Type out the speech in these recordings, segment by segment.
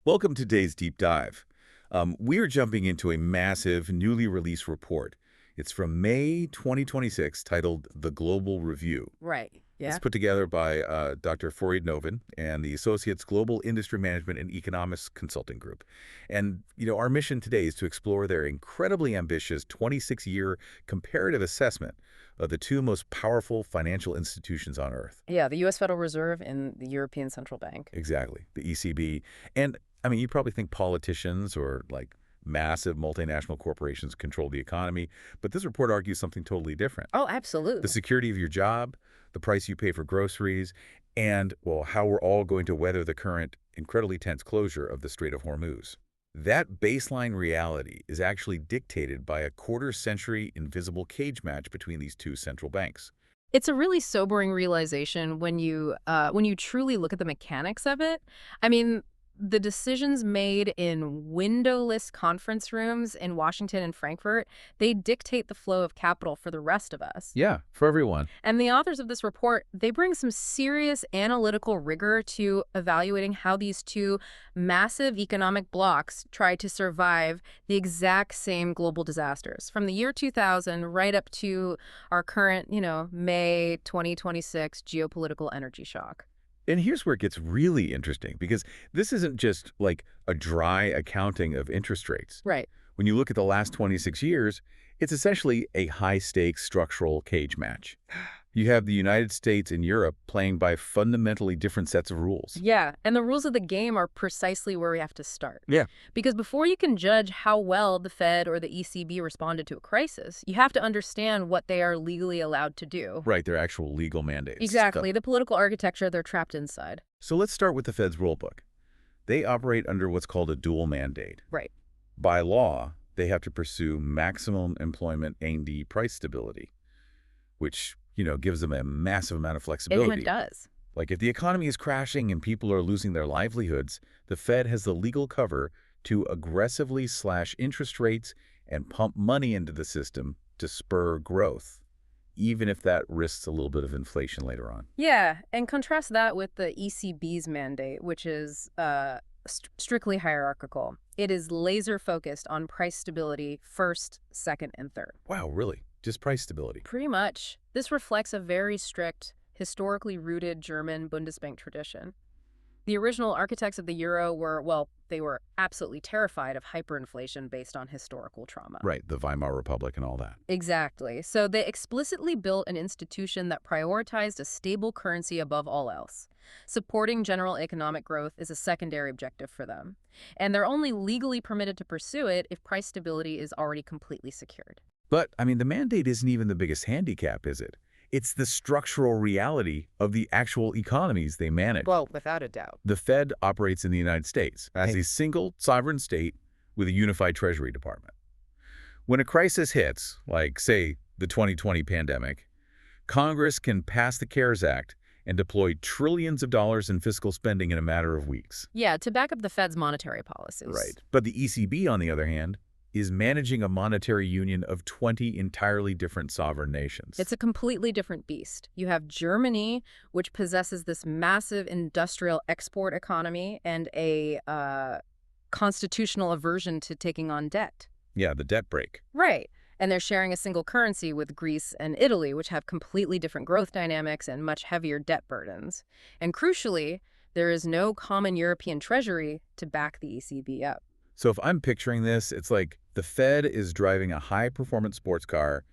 Welcome to today's deep dive. We are jumping into a massive, newly released report. It's from May 2026, titled The Global Review. Right. It's Yeah. put together by Dr. Farid Novin and the Associates Global Industry Management and Economics Consulting Group. And, our mission today is to explore their incredibly ambitious 26-year comparative assessment of the two most powerful financial institutions on Earth. Yeah, the U.S. Federal Reserve and the European Central Bank. Exactly, the ECB. And, you probably think politicians or, massive multinational corporations control the economy, but this report argues something totally different. Oh, The absolutely. security of your job, the price you pay for groceries, and, well, how we're all going to weather the current incredibly tense closure of the Strait of Hormuz. That baseline reality is actually dictated by a quarter-century invisible cage match between these two central banks. It's a really sobering realization when you truly look at the mechanics of it. I mean, the decisions made in windowless conference rooms in Washington and Frankfurt, they dictate the flow of capital for the rest of us. Yeah, for everyone. And the authors of this report, they bring some serious analytical rigor to evaluating how these two massive economic blocs try to survive the exact same global disasters. From the year 2000 right up to our current, May 2026 geopolitical energy shock. And here's where it gets really interesting, because this isn't just like a dry accounting of interest rates. Right. When you look at the last 26 years, it's essentially a high-stakes structural cage match. You have the United States and Europe playing by fundamentally different sets of rules. Yeah, and the rules of the game are precisely where we have to start. Yeah. Because before you can judge how well the Fed or the ECB responded to a crisis, you have to understand what they are legally allowed to do. Right, their actual legal mandates. Exactly, the political architecture they're trapped inside. So let's start with the Fed's rulebook. They operate under what's called a dual mandate. Right. By law, they have to pursue maximum employment and price stability, which, gives them a massive amount of flexibility. It does. Like if the economy is crashing and people are losing their livelihoods, the Fed has the legal cover to aggressively slash interest rates and pump money into the system to spur growth, even if that risks a little bit of inflation later on. Yeah, and contrast that with the ECB's mandate, which is strictly hierarchical. It is laser-focused on price stability first, second, and third. Wow, really? Just price stability? Pretty much. This reflects a very strict, historically rooted German Bundesbank tradition. The original architects of the euro they were absolutely terrified of hyperinflation based on historical trauma. Right, the Weimar Republic and all that. Exactly. So they explicitly built an institution that prioritized a stable currency above all else. Supporting general economic growth is a secondary objective for them. And they're only legally permitted to pursue it if price stability is already completely secured. But, the mandate isn't even the biggest handicap, is it? It's the structural reality of the actual economies they manage. Well, without a doubt. The Fed operates in the United States as a single sovereign state with a unified Treasury Department. When a crisis hits, like, say, the 2020 pandemic, Congress can pass the CARES Act and deploy trillions of dollars in fiscal spending in a matter of weeks. Yeah, to back up the Fed's monetary policies. Right. But the ECB, on the other hand, is managing a monetary union of 20 entirely different sovereign nations. It's a completely different beast. You have Germany, which possesses this massive industrial export economy and a constitutional aversion to taking on debt. Yeah, the debt break. Right. And they're sharing a single currency with Greece and Italy, which have completely different growth dynamics and much heavier debt burdens. And crucially, there is no common European treasury to back the ECB up. So if I'm picturing this, it's like the Fed is driving a high-performance sports car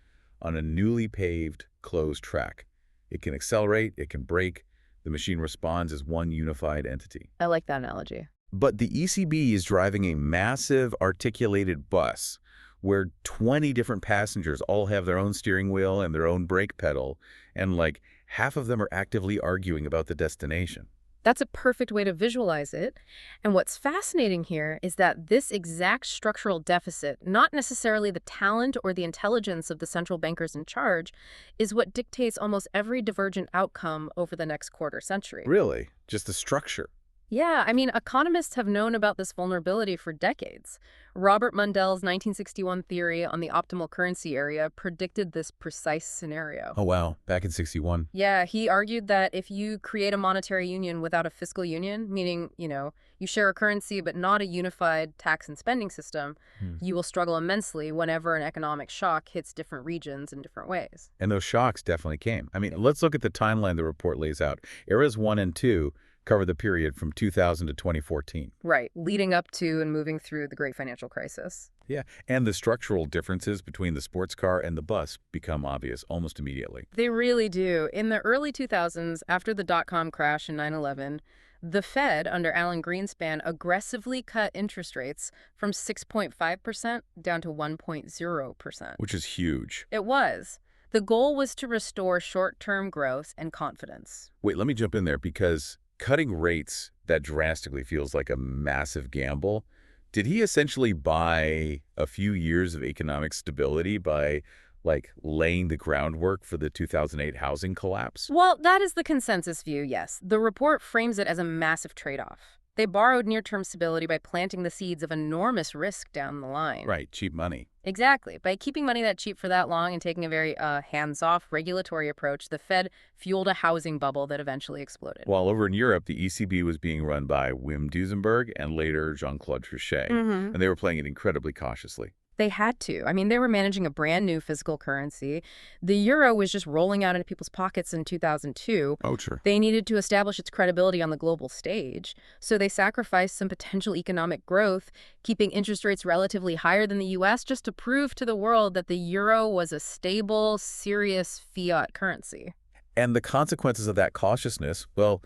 on a newly paved, closed track. It can accelerate, it can brake. The machine responds as one unified entity. I like that analogy. But the ECB is driving a massive articulated bus where 20 different passengers all have their own steering wheel and their own brake pedal, and half of them are actively arguing about the destination. That's a perfect way to visualize it. And what's fascinating here is that this exact structural deficit, not necessarily the talent or the intelligence of the central bankers in charge, is what dictates almost every divergent outcome over the next quarter century. Really? Just the structure? Yeah, I mean, economists have known about this vulnerability for decades. Robert Mundell's 1961 theory on the optimal currency area predicted this precise scenario. Oh, wow. Back in 61. Yeah, he argued that if you create a monetary union without a fiscal union, meaning, you share a currency but not a unified tax and spending system, Hmm. you will struggle immensely whenever an economic shock hits different regions in different ways. And those shocks definitely came. I mean, let's look at the timeline the report lays out. Eras 1 and 2 cover the period from 2000 to 2014. Right, leading up to and moving through the Great Financial Crisis. Yeah, and the structural differences between the sports car and the bus become obvious almost immediately. They really do. In the early 2000s, after the dot-com crash in 9/11, the Fed, under Alan Greenspan, aggressively cut interest rates from 6.5% down to 1.0%. Which is huge. It was. The goal was to restore short-term growth and confidence. Wait, let me jump in there because cutting rates that drastically feels like a massive gamble. Did he essentially buy a few years of economic stability by, like, laying the groundwork for the 2008 housing collapse? Well, that is the consensus view, yes. The report frames it as a massive trade-off. They borrowed near-term stability by planting the seeds of enormous risk down the line. Right, cheap money. Exactly. By keeping money that cheap for that long and taking a very hands-off regulatory approach, the Fed fueled a housing bubble that eventually exploded. While over in Europe, the ECB was being run by Wim Duesenberg and later Jean-Claude Trichet, and they were playing it incredibly cautiously. They had to. I mean, they were managing a brand new fiscal currency. The euro was just rolling out into people's pockets in 2002. Oh, sure. They needed to establish its credibility on the global stage. So they sacrificed some potential economic growth, keeping interest rates relatively higher than the U.S. just to prove to the world that the euro was a stable, serious fiat currency. And the consequences of that cautiousness, well,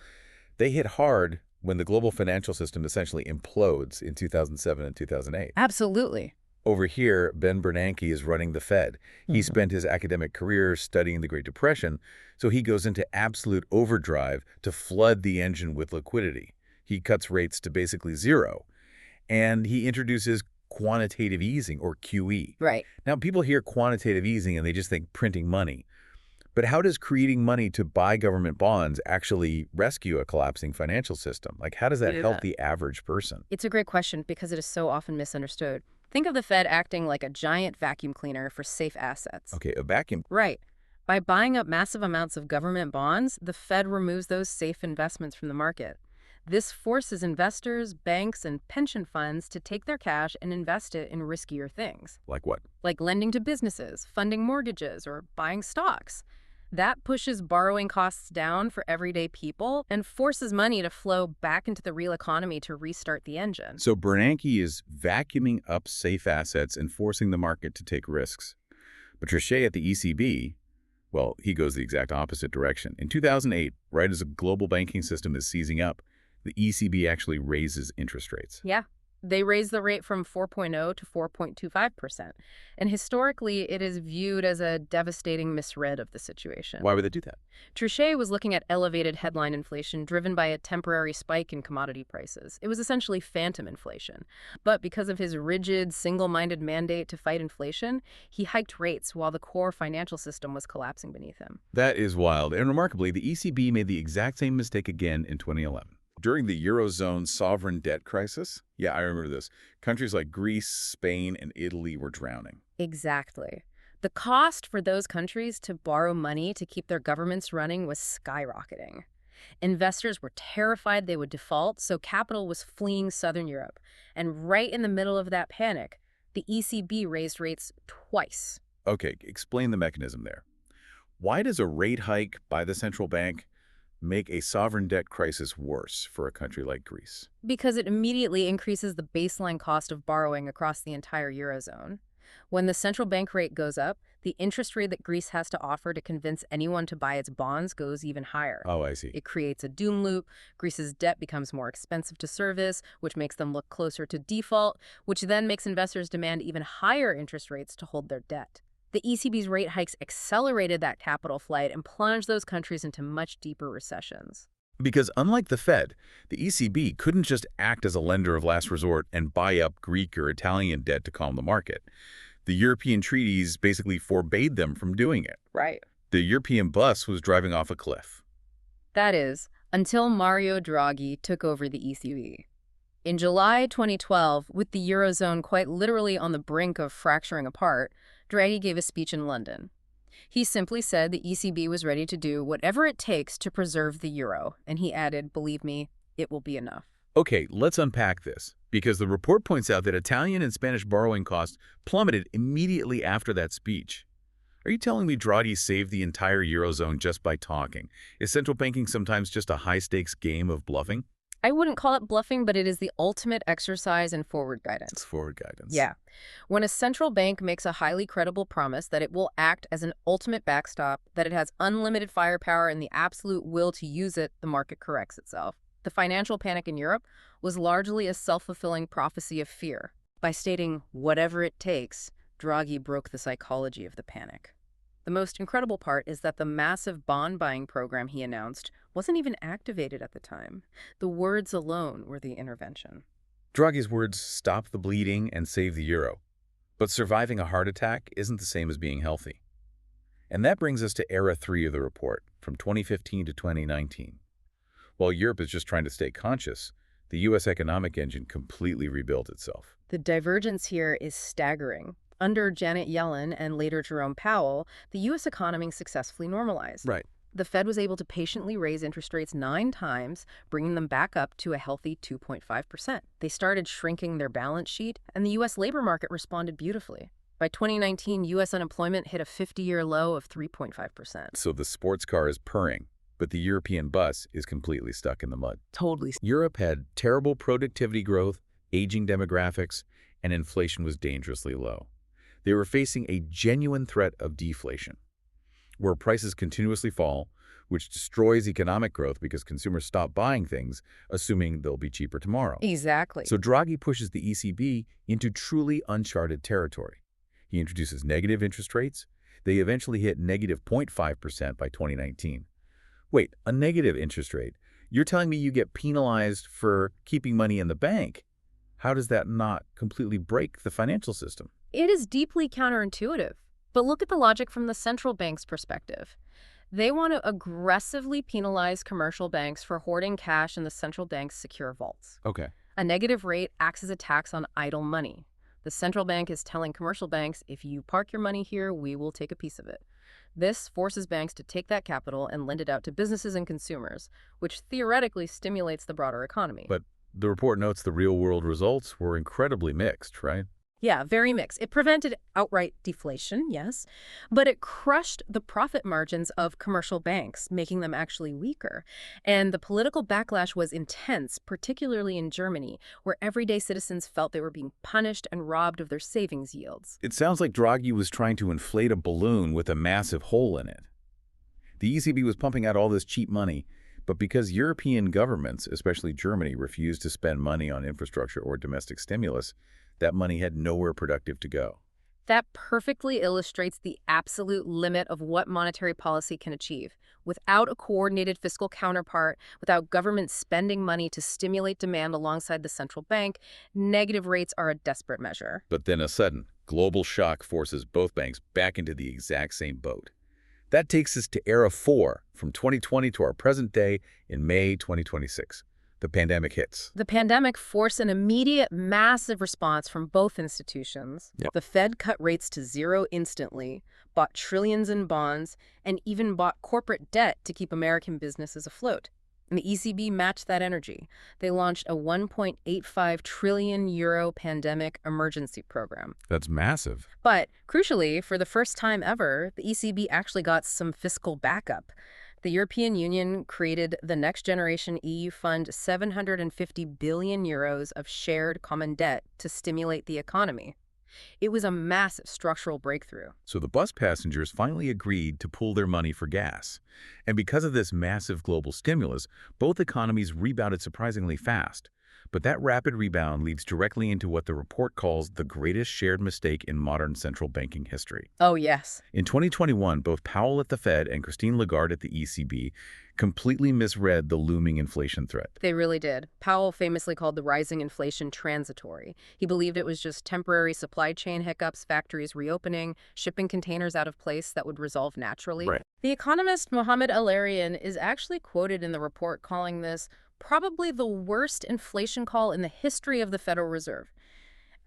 they hit hard when the global financial system essentially implodes in 2007 and 2008. Absolutely. Over here, Ben Bernanke is running the Fed. He spent his academic career studying the Great Depression, so he goes into absolute overdrive to flood the engine with liquidity. He cuts rates to basically zero, and he introduces quantitative easing, or QE. Right. Now, people hear quantitative easing and they just think printing money. But how does creating money to buy government bonds actually rescue a collapsing financial system? Like, how does that help the average person? It's a great question because it is so often misunderstood. Think of the Fed acting like a giant vacuum cleaner for safe assets. Okay, a vacuum. Right. By buying up massive amounts of government bonds, the Fed removes those safe investments from the market. This forces investors, banks, and pension funds to take their cash and invest it in riskier things, Like what? like lending to businesses, funding mortgages, or buying stocks. That pushes borrowing costs down for everyday people and forces money to flow back into the real economy to restart the engine. So Bernanke is vacuuming up safe assets and forcing the market to take risks. But Trichet at the ECB, well, he goes the exact opposite direction. In 2008, right as the global banking system is seizing up, the ECB actually raises interest rates. Yeah. They raised the rate from 4.0 to 4.25%. And historically, it is viewed as a devastating misread of the situation. Why would they do that? Trichet was looking at elevated headline inflation driven by a temporary spike in commodity prices. It was essentially phantom inflation. But because of his rigid, single-minded mandate to fight inflation, he hiked rates while the core financial system was collapsing beneath him. That is wild. And remarkably, the ECB made the exact same mistake again in 2011. During the Eurozone sovereign debt crisis, yeah, I remember this, countries like Greece, Spain, and Italy were drowning. Exactly. The cost for those countries to borrow money to keep their governments running was skyrocketing. Investors were terrified they would default, so capital was fleeing Southern Europe. And right in the middle of that panic, the ECB raised rates twice. Okay, explain the mechanism there. Why does a rate hike by the central bank make a sovereign debt crisis worse for a country like Greece? Because it immediately increases the baseline cost of borrowing across the entire Eurozone. When the central bank rate goes up, the interest rate that Greece has to offer to convince anyone to buy its bonds goes even higher. Oh, I see. It creates a doom loop. Greece's debt becomes more expensive to service, which makes them look closer to default, which then makes investors demand even higher interest rates to hold their debt. The ECB's rate hikes accelerated that capital flight and plunged those countries into much deeper recessions. Because unlike the Fed, the ECB couldn't just act as a lender of last resort and buy up Greek or Italian debt to calm the market. The European treaties basically forbade them from doing it. Right. The European bus was driving off a cliff. That is, until Mario Draghi took over the ECB. In July 2012, with the Eurozone quite literally on the brink of fracturing apart, Draghi gave a speech in London. He simply said the ECB was ready to do whatever it takes to preserve the euro, and he added, "Believe me, it will be enough." Okay, let's unpack this, because the report points out that Italian and Spanish borrowing costs plummeted immediately after that speech. Are you telling me Draghi saved the entire Eurozone just by talking? Is central banking sometimes just a high-stakes game of bluffing? I wouldn't call it bluffing, but it is the ultimate exercise in forward guidance. It's forward guidance. Yeah. When a central bank makes a highly credible promise that it will act as an ultimate backstop, that it has unlimited firepower and the absolute will to use it, the market corrects itself. The financial panic in Europe was largely a self-fulfilling prophecy of fear. By stating whatever it takes, Draghi broke the psychology of the panic. The most incredible part is that the massive bond buying program he announced wasn't even activated at the time. The words alone were the intervention. Draghi's words stop the bleeding and save the euro. But surviving a heart attack isn't the same as being healthy. And that brings us to Era 3 of the report, from 2015 to 2019. While Europe is just trying to stay conscious, the U.S. economic engine completely rebuilt itself. The divergence here is staggering. Under Janet Yellen and later Jerome Powell, the U.S. economy successfully normalized. Right. The Fed was able to patiently raise interest rates 9 times, bringing them back up to a healthy 2.5%. They started shrinking their balance sheet, and the U.S. labor market responded beautifully. By 2019, U.S. unemployment hit a 50-year low of 3.5%. So the sports car is purring, but the European bus is completely stuck in the mud. Totally. Europe had terrible productivity growth, aging demographics, and inflation was dangerously low. They were facing a genuine threat of deflation, where prices continuously fall, which destroys economic growth because consumers stop buying things, assuming they'll be cheaper tomorrow. Exactly. So Draghi pushes the ECB into truly uncharted territory. He introduces negative interest rates. They eventually hit negative 0.5% by 2019. Wait, a negative interest rate? You're telling me you get penalized for keeping money in the bank? How does that not completely break the financial system? It is deeply counterintuitive. But look at the logic from the central bank's perspective. They want to aggressively penalize commercial banks for hoarding cash in the central bank's secure vaults. Okay. A negative rate acts as a tax on idle money. The central bank is telling commercial banks, if you park your money here, we will take a piece of it. This forces banks to take that capital and lend it out to businesses and consumers, which theoretically stimulates the broader economy. But the report notes the real-world results were incredibly mixed, right? Yeah, very mixed. It prevented outright deflation, yes, but it crushed the profit margins of commercial banks, making them actually weaker. And the political backlash was intense, particularly in Germany, where everyday citizens felt they were being punished and robbed of their savings yields. It sounds like Draghi was trying to inflate a balloon with a massive hole in it. The ECB was pumping out all this cheap money, but because European governments, especially Germany, refused to spend money on infrastructure or domestic stimulus, that money had nowhere productive to go. That perfectly illustrates the absolute limit of what monetary policy can achieve. Without a coordinated fiscal counterpart, without government spending money to stimulate demand alongside the central bank, negative rates are a desperate measure. But then a sudden, global shock forces both banks back into the exact same boat. That takes us to Era 4, from 2020 to our present day in May 2026. The pandemic hits. The pandemic forced an immediate, massive response from both institutions. Yep. The Fed cut rates to zero instantly, bought trillions in bonds, and even bought corporate debt to keep American businesses afloat. And the ECB matched that energy. They launched a 1.85 trillion euro pandemic emergency program. That's massive. But crucially, for the first time ever, the ECB actually got some fiscal backup. The European Union created the Next Generation EU Fund, 750 billion euros of shared common debt to stimulate the economy. It was a massive structural breakthrough. So the bus passengers finally agreed to pool their money for gas. And because of this massive global stimulus, both economies rebounded surprisingly fast. But that rapid rebound leads directly into what the report calls the greatest shared mistake in modern central banking history. Oh, yes. In 2021, both Powell at the Fed and Christine Lagarde at the ECB completely misread the looming inflation threat. They really did. Powell famously called the rising inflation transitory. He believed it was just temporary supply chain hiccups, factories reopening, shipping containers out of place that would resolve naturally. Right. The economist Mohamed El-Erian is actually quoted in the report calling this probably the worst inflation call in the history of the Federal Reserve.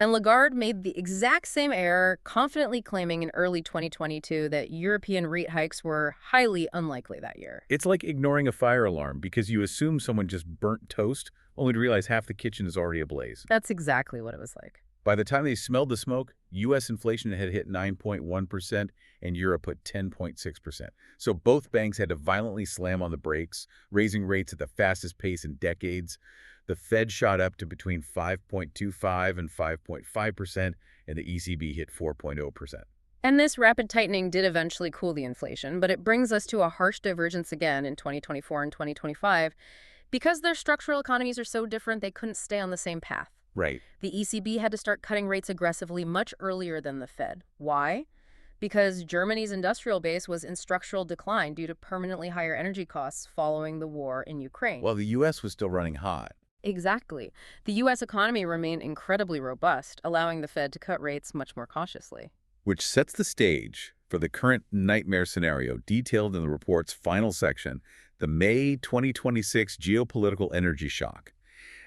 And Lagarde made the exact same error, confidently claiming in early 2022 that European rate hikes were highly unlikely that year. It's like ignoring a fire alarm because you assume someone just burnt toast, only to realize half the kitchen is already ablaze. That's exactly what it was like. By the time they smelled the smoke, U.S. inflation had hit 9.1% and Europe hit 10.6%. So both banks had to violently slam on the brakes, raising rates at the fastest pace in decades. The Fed shot up to between 5.25 and 5.5%, and the ECB hit 4.0%. And this rapid tightening did eventually cool the inflation, but it brings us to a harsh divergence again in 2024 and 2025. Because their structural economies are so different, they couldn't stay on the same path. Right. The ECB had to start cutting rates aggressively much earlier than the Fed. Why? Because Germany's industrial base was in structural decline due to permanently higher energy costs following the war in Ukraine. While the U.S. was still running hot. Exactly. The U.S. economy remained incredibly robust, allowing the Fed to cut rates much more cautiously. Which sets the stage for the current nightmare scenario detailed in the report's final section, the May 2026 geopolitical energy shock.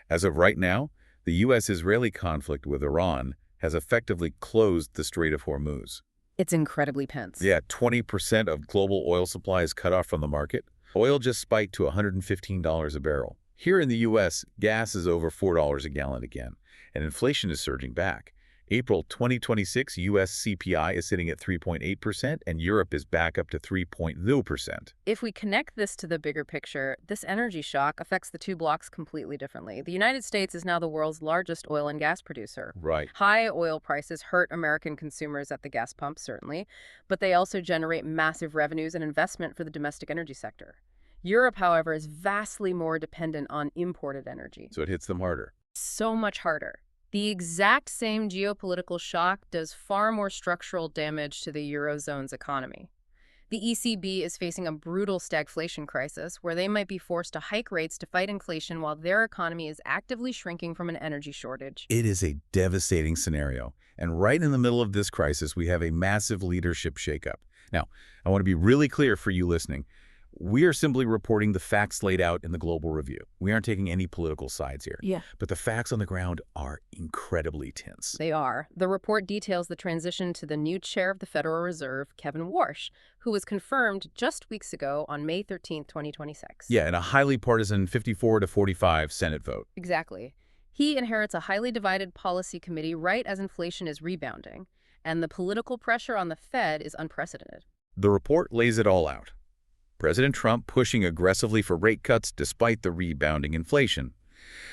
As of right now, the U.S.-Israeli conflict with Iran has effectively closed the Strait of Hormuz. It's incredibly tense. Yeah, 20% of global oil supply is cut off from the market. Oil just spiked to $115 a barrel. Here in the U.S., gas is over $4 a gallon again, and inflation is surging back. April 2026 U.S. CPI is sitting at 3.8%, and Europe is back up to 3.0%. If we connect this to the bigger picture, this energy shock affects the two blocs completely differently. The United States is now the world's largest oil and gas producer. Right. High oil prices hurt American consumers at the gas pump, certainly, but they also generate massive revenues and investment for the domestic energy sector. Europe, however, is vastly more dependent on imported energy. So it hits them harder. So much harder. The exact same geopolitical shock does far more structural damage to the Eurozone's economy. The ECB is facing a brutal stagflation crisis where they might be forced to hike rates to fight inflation while their economy is actively shrinking from an energy shortage. It is a devastating scenario. And right in the middle of this crisis, we have a massive leadership shakeup. Now, I want to be really clear for you listening. We are simply reporting the facts laid out in the Global Review. We aren't taking any political sides here. Yeah. But the facts on the ground are incredibly tense. They are. The report details the transition to the new chair of the Federal Reserve, Kevin Warsh, who was confirmed just weeks ago on May 13, 2026. Yeah, in a highly partisan 54-45 Senate vote. Exactly. He inherits a highly divided policy committee right as inflation is rebounding, and the political pressure on the Fed is unprecedented. The report lays it all out. President Trump pushing aggressively for rate cuts despite the rebounding inflation.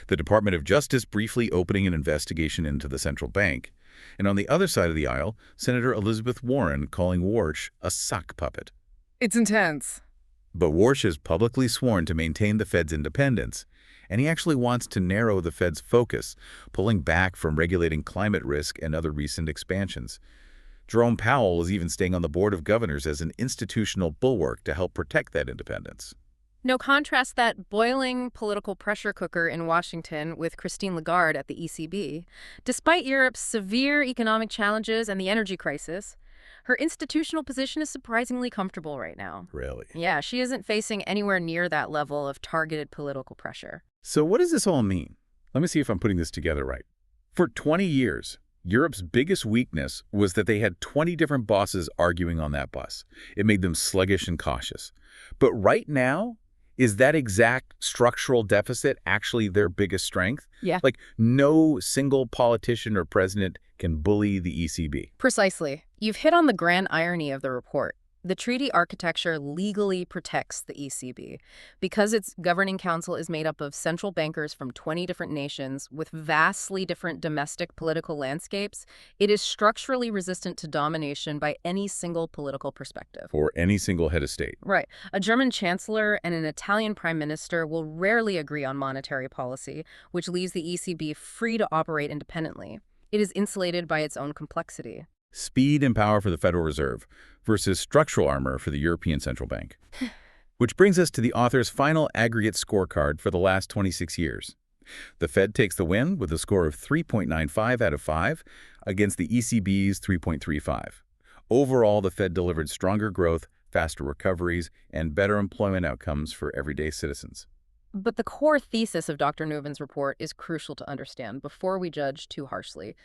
The Department of Justice briefly opening an investigation into the central bank. And on the other side of the aisle, Senator Elizabeth Warren calling Warsh a sock puppet. It's intense. But Warsh has publicly sworn to maintain the Fed's independence, and he actually wants to narrow the Fed's focus, pulling back from regulating climate risk and other recent expansions. Jerome Powell is even staying on the Board of Governors as an institutional bulwark to help protect that independence. Now contrast that boiling political pressure cooker in Washington with Christine Lagarde at the ECB. Despite Europe's severe economic challenges and the energy crisis, her institutional position is surprisingly comfortable right now. Really? Yeah, she isn't facing anywhere near that level of targeted political pressure. So what does this all mean? Let me see if I'm putting this together right. For 20 years, Europe's biggest weakness was that they had 20 different bosses arguing on that bus. It made them sluggish and cautious. But right now, is that exact structural deficit actually their biggest strength? Yeah. Like, no single politician or president can bully the ECB. Precisely. You've hit on the grand irony of the report. The treaty architecture legally protects the ECB. Because its governing council is made up of central bankers from 20 different nations with vastly different domestic political landscapes, it is structurally resistant to domination by any single political perspective. Or any single head of state. Right. A German chancellor and an Italian prime minister will rarely agree on monetary policy, which leaves the ECB free to operate independently. It is insulated by its own complexity. Speed and power for the Federal Reserve versus structural armor for the European Central Bank. Which brings us to the author's final aggregate scorecard for the last 26 years. The Fed takes the win with a score of 3.95 out of 5 against the ECB's 3.35. Overall, the Fed delivered stronger growth, faster recoveries, and better employment outcomes for everyday citizens. But the core thesis of Dr. Novin's report is crucial to understand before we judge too harshly.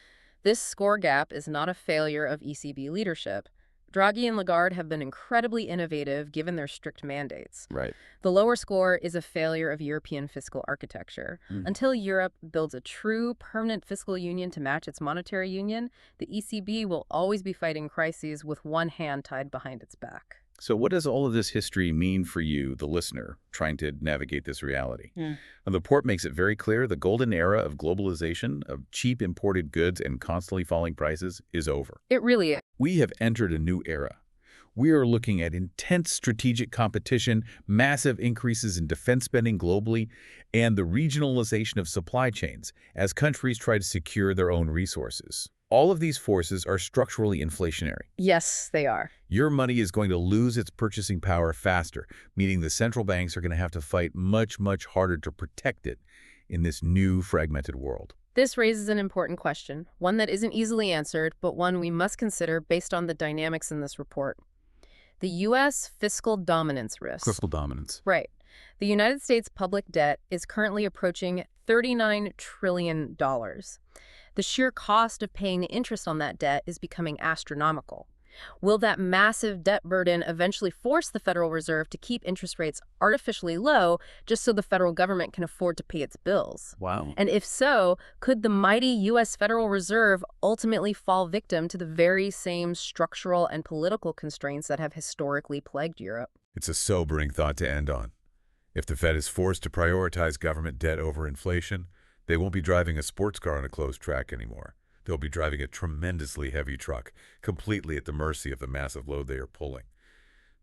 This score gap is not a failure of ECB leadership. Draghi and Lagarde have been incredibly innovative given their strict mandates. Right. The lower score is a failure of European fiscal architecture. Until Europe builds a true, permanent fiscal union to match its monetary union, the ECB will always be fighting crises with one hand tied behind its back. So what does all of this history mean for you, the listener, trying to navigate this reality? And the report makes it very clear the golden era of globalization, of cheap imported goods and constantly falling prices is over. It really is. We have entered a new era. We are looking at intense strategic competition, massive increases in defense spending globally, and the regionalization of supply chains as countries try to secure their own resources. All of these forces are structurally inflationary. Yes, they are. Your money is going to lose its purchasing power faster, meaning the central banks are going to have to fight much, much harder to protect it in this new fragmented world. This raises an important question, one that isn't easily answered, but one we must consider based on the dynamics in this report. The U.S. fiscal dominance risk. Fiscal dominance. Right. The United States public debt is currently approaching $39 trillion. The sheer cost of paying the interest on that debt is becoming astronomical. Will that massive debt burden eventually force the Federal Reserve to keep interest rates artificially low just so the federal government can afford to pay its bills? Wow. And if so, could the mighty U.S. Federal Reserve ultimately fall victim to the very same structural and political constraints that have historically plagued Europe? It's a sobering thought to end on. If the Fed is forced to prioritize government debt over inflation, they won't be driving a sports car on a closed track anymore. They'll be driving a tremendously heavy truck, completely at the mercy of the massive load they are pulling.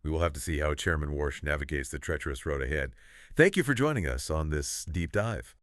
We will have to see how Chairman Warsh navigates the treacherous road ahead. Thank you for joining us on this deep dive.